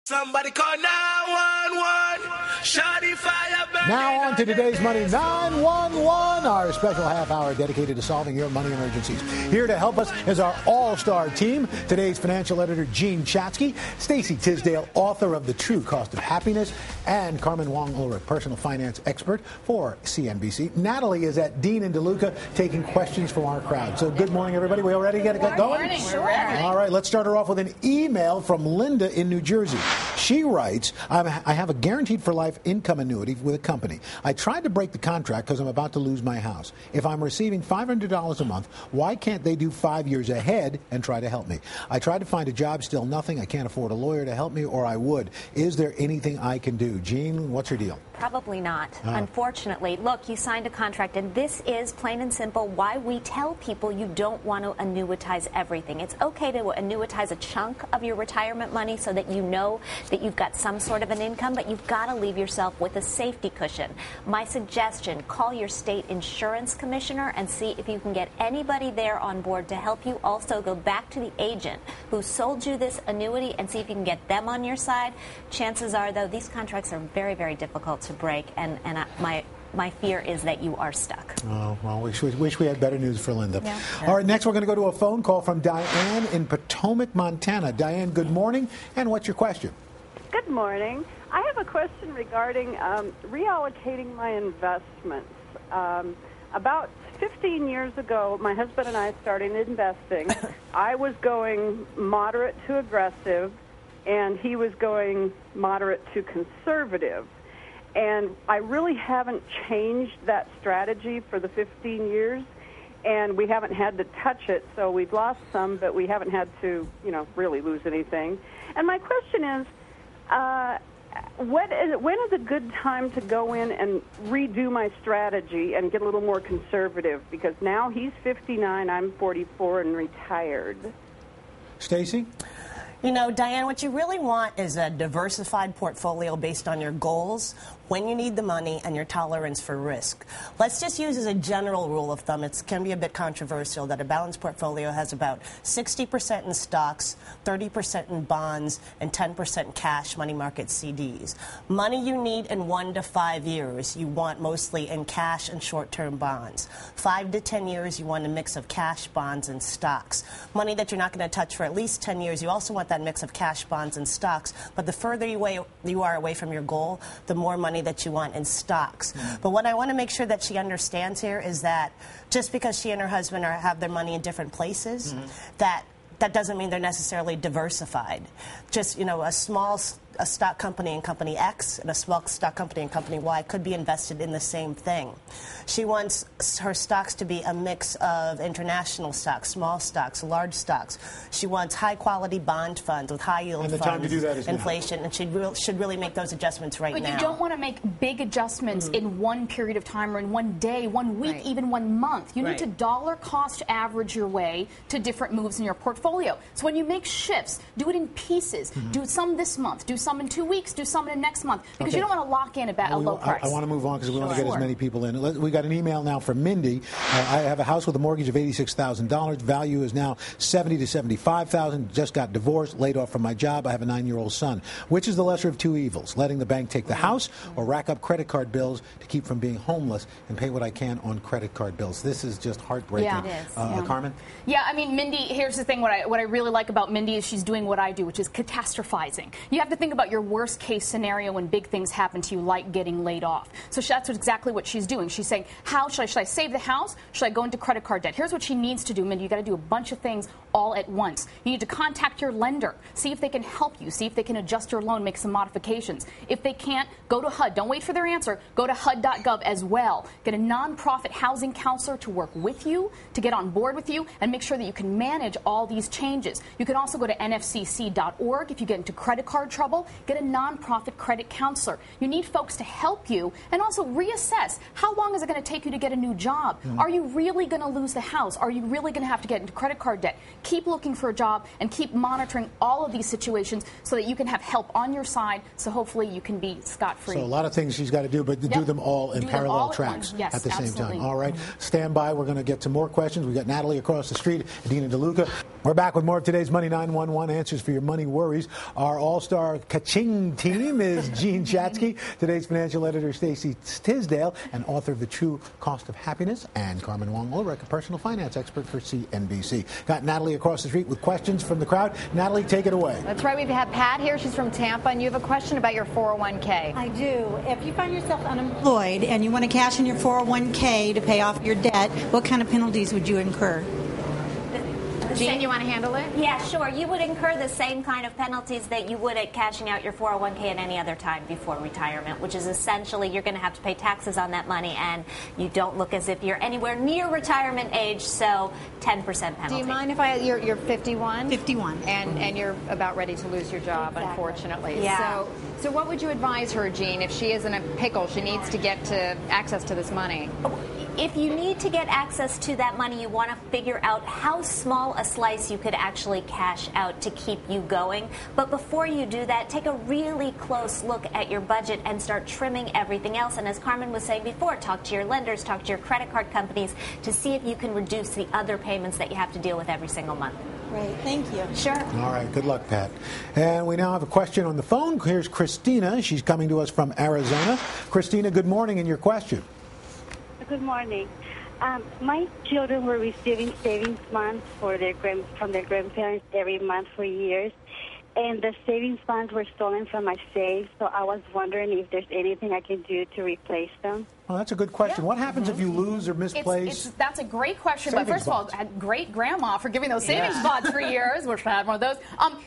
Somebody call 911. Shawty fire burning. Now on to today's Money 911, our special half hour dedicated to solving your money emergencies. Here to help us is our all-star team. Today's financial editor, Jean Chatzky, Stacey Tisdale, author of The True Cost of Happiness, and Carmen Wong-Ulrich, personal finance expert for CNBC. Natalie is at Dean and DeLuca taking questions from our crowd. So good morning, everybody. We all ready to get going? Good morning. Sure. All right, let's start her off with an email from Linda in New Jersey. She writes, I have a guaranteed for life income annuity with a company. I tried to break the contract because I'm about to lose my house. If I'm receiving $500 a month, why can't they do 5 years ahead and try to help me? I tried to find a job, still nothing. I can't afford a lawyer to help me, or I would. Is there anything I can do? Jean, what's your deal? Probably not. Unfortunately, look, you signed a contract, and this is plain and simple why we tell people you don't want to annuitize everything. It's okay to annuitize a chunk of your retirement money so that you know that you've got some sort of an income, but you've got to leave yourself with a safety cushion. My suggestion, call your state insurance commissioner and see if you can get anybody there on board to help you. Also, go back to the agent who sold you this annuity and see if you can get them on your side. Chances are, though, these contracts are very, very difficult to break, and my fear is that you are stuck. Oh, well, we wish we had better news for Linda. Yeah. All right, next we're going to go to a phone call from Diane in Potomac, Montana. Diane, good morning, and what's your question? Good morning. I have a question regarding reallocating my investments. About 15 years ago, my husband and I started investing. I was going moderate to aggressive, and he was going moderate to conservative. And I really haven't changed that strategy for the 15 years, and we haven't had to touch it. So we've lost some, but we haven't had to, really lose anything. And my question is, when is a good time to go in and redo my strategy and get a little more conservative? Because now he's 59, I'm 44 and retired. Stacey? Diane, what you really want is a diversified portfolio based on your goals, when you need the money, and your tolerance for risk. Let's just use as a general rule of thumb, it can be a bit controversial, that a balanced portfolio has about 60% in stocks, 30% in bonds, and 10% in cash, money market CDs. Money you need in 1 to 5 years, you want mostly in cash and short-term bonds. 5 to 10 years, you want a mix of cash, bonds, and stocks. Money that you're not going to touch for at least 10 years, you also want that mix of cash, bonds, and stocks. But the further you are away from your goal, the more money that you want in stocks. But what I want to make sure that she understands here is that just because she and her husband have their money in different places, that doesn't mean they're necessarily diversified. Just, a stock company in company X and a small stock company in company Y could be invested in the same thing. She wants her stocks to be a mix of international stocks, small stocks, large stocks. She wants high-quality bond funds with high-yield funds, time to do that is inflation, and she should really make those adjustments right now. But you don't want to make big adjustments in one period of time or in one day, 1 week, even 1 month. You need to dollar cost average your way to different moves in your portfolio. So when you make shifts, do it in pieces. Do some this month, do some in 2 weeks, do some in next month, because you don't want to lock in a low price. I want to move on because we want to get as many people in. We got an email now from Mindy. I have a house with a mortgage of $86,000. Value is now $70,000 to $75,000. Just got divorced, laid off from my job. I have a 9-year-old son. Which is the lesser of two evils? Letting the bank take the house or rack up credit card bills to keep from being homeless and pay what I can on credit card bills? This is just heartbreaking. Yeah, it is. Carmen? Yeah, I mean, Mindy, here's the thing. What I really like about Mindy is she's doing what I do, which is catastrophizing. You have to think about your worst case scenario when big things happen to you, like getting laid off. So that's exactly what she's doing. She's saying, how should I save the house? Should I go into credit card debt? Here's what she needs to do, Mindy. You got to do a bunch of things all at once. You need to contact your lender, see if they can help you, see if they can adjust your loan, make some modifications. If they can't, go to HUD. Don't wait for their answer. Go to HUD.gov as well. Get a nonprofit housing counselor to work with you, to get on board with you, and make sure that you can manage all these changes. You can also go to nfcc.org if you get into credit card trouble. Get a nonprofit credit counselor. You need folks to help you and also reassess how long is it going to take you to get a new job? Are you really going to lose the house? Are you really going to have to get into credit card debt? Keep looking for a job and keep monitoring all of these situations so that you can have help on your side, so hopefully you can be scot-free. So a lot of things she's got to do, but do them all in parallel tracks at the same time. All right. Stand by. We're going to get some more questions. We got Natalie across the street, Dean and DeLuca. We're back with more of today's Money 911 answers for your money worries. Our all-star Kaching team is Jean Chatzky, today's financial editor Stacey Tisdale, and author of The True Cost of Happiness, and Carmen Wong-Ulrich, a personal finance expert for CNBC. Got Natalie across the street with questions from the crowd. Natalie, take it away. That's right. We have Pat here. She's from Tampa, and you have a question about your 401k. I do. If you find yourself unemployed and you want to cash in your 401k to pay off your debt, what kind of penalties would you incur? Jean, you want to handle it? Yeah, sure. You would incur the same kind of penalties that you would at cashing out your 401k at any other time before retirement, which is essentially you're going to have to pay taxes on that money, and you don't look as if you're anywhere near retirement age, so 10% penalty. Do you mind if you're 51? 51. And you're about ready to lose your job, Exactly. Unfortunately. Yeah. So what would you advise her, Jean, if she is in a pickle, she needs to get to access to this money? If you need to get access to that money, you want to figure out how small a slice you could actually cash out to keep you going. But before you do that, take a really close look at your budget and start trimming everything else. And as Carmen was saying before, talk to your lenders, talk to your credit card companies to see if you can reduce the other payments that you have to deal with every single month. Great. Thank you. Sure. All right. Good luck, Pat. And we now have a question on the phone. Here's Christina. She's coming to us from Arizona. Christina, good morning, and your question. Good morning. My children were receiving savings bonds from their grandparents every month for years, and the savings bonds were stolen from my safe, so I was wondering if there's anything I can do to replace them. Well, that's a good question. What happens if you lose or misplace? That's a all, great grandma for giving those savings bonds for years. Wish I had one of those.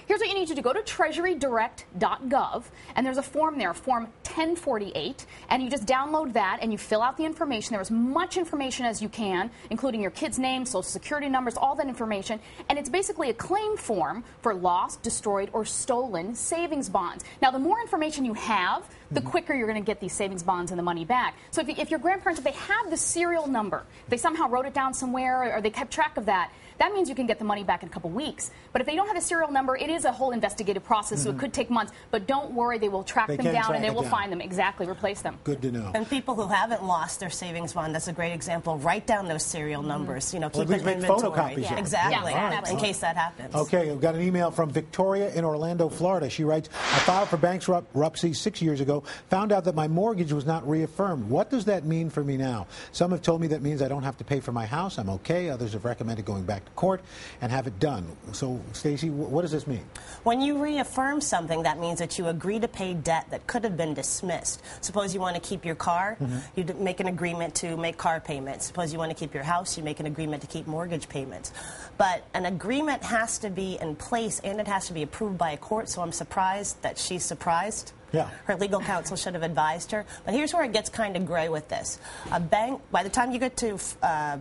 Here's what you need to do. Go to treasurydirect.gov, and there's a form there, Form 1048, and you just download that, and you fill out the information. There as much information as you can, including your kid's name, social security numbers, all that information, and it's basically a claim form for lost, destroyed, or stolen savings bonds. Now, the more information you have, the quicker you're going to get these savings bonds and the money back. So if your grandparents, if they have the serial number, if they somehow wrote it down somewhere or they kept track of that, that means you can get the money back in a couple weeks. But if they don't have a serial number, it is a whole investigative process, so it could take months. But don't worry, they will track them down and they will find them. Exactly, replace them. Good to know. And people who haven't lost their savings bond, that's a great example. Write down those serial numbers. Keep at least an make inventory. photocopies of it. Exactly, Yeah, in case that happens. Okay, we've got an email from Victoria in Orlando, Florida. She writes, I filed for bankruptcy 6 years ago, found out that my mortgage was not reaffirmed. What does that mean for me now? Some have told me that means I don't have to pay for my house. I'm okay. Others have recommended going back to court and have it done. So, Stacey, what does this mean? When you reaffirm something, that means that you agree to pay debt that could have been dismissed. Suppose you want to keep your car, you make an agreement to make car payments. Suppose you want to keep your house, you make an agreement to keep mortgage payments. But an agreement has to be in place, and it has to be approved by a court, so I'm surprised that she's surprised. Yeah. Her legal counsel should have advised her. But here's where it gets kind of gray with this. A bank, by the time you get to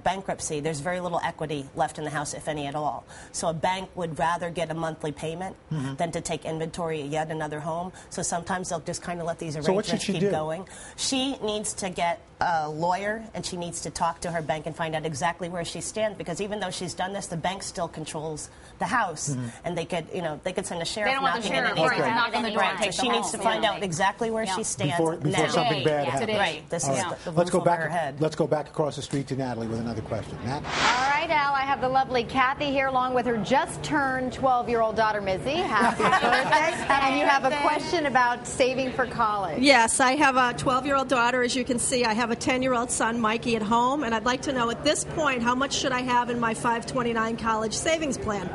bankruptcy, there's very little equity left in the house, if any at all. So a bank would rather get a monthly payment than to take inventory of yet another home. So sometimes they'll just kind of let these arrangements keep going. She needs to get a lawyer, and she needs to talk to her bank and find out exactly where she stands, because even though she's done this, the bank still controls the house, and they could send a sheriff. They don't want the sheriff knock on the door and take so she needs to find out exactly where she stands before something bad happens. Right. This is the Let's go back. her head. Let's go back across the street to Natalie with another question. Nat? All right, Al, I have the lovely Kathy here along with her just-turned 12-year-old daughter, Mizzy. Happy birthday. And you have a question about saving for college. Yes, I have a 12-year-old daughter. As you can see, I have a 10-year-old son, Mikey, at home, and I'd like to know at this point, how much should I have in my 529 college savings plan?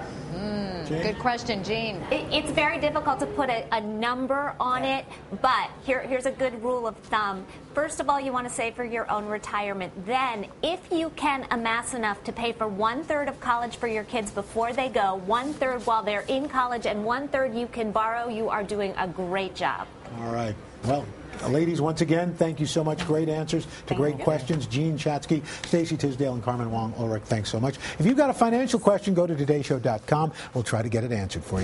Good question, Jean. It's very difficult to put a number on it, but here's a good rule of thumb. First of all, you want to save for your own retirement. Then, if you can amass enough to pay for 1/3 of college for your kids before they go, 1/3 while they're in college, and 1/3 you can borrow, you are doing a great job. All right. Well, ladies, once again, thank you so much. Great answers to great questions. Jean Chatzky, Stacey Tisdale, and Carmen Wong-Ulrich, thanks so much. If you've got a financial question, go to todayshow.com. We'll try to get it answered for you.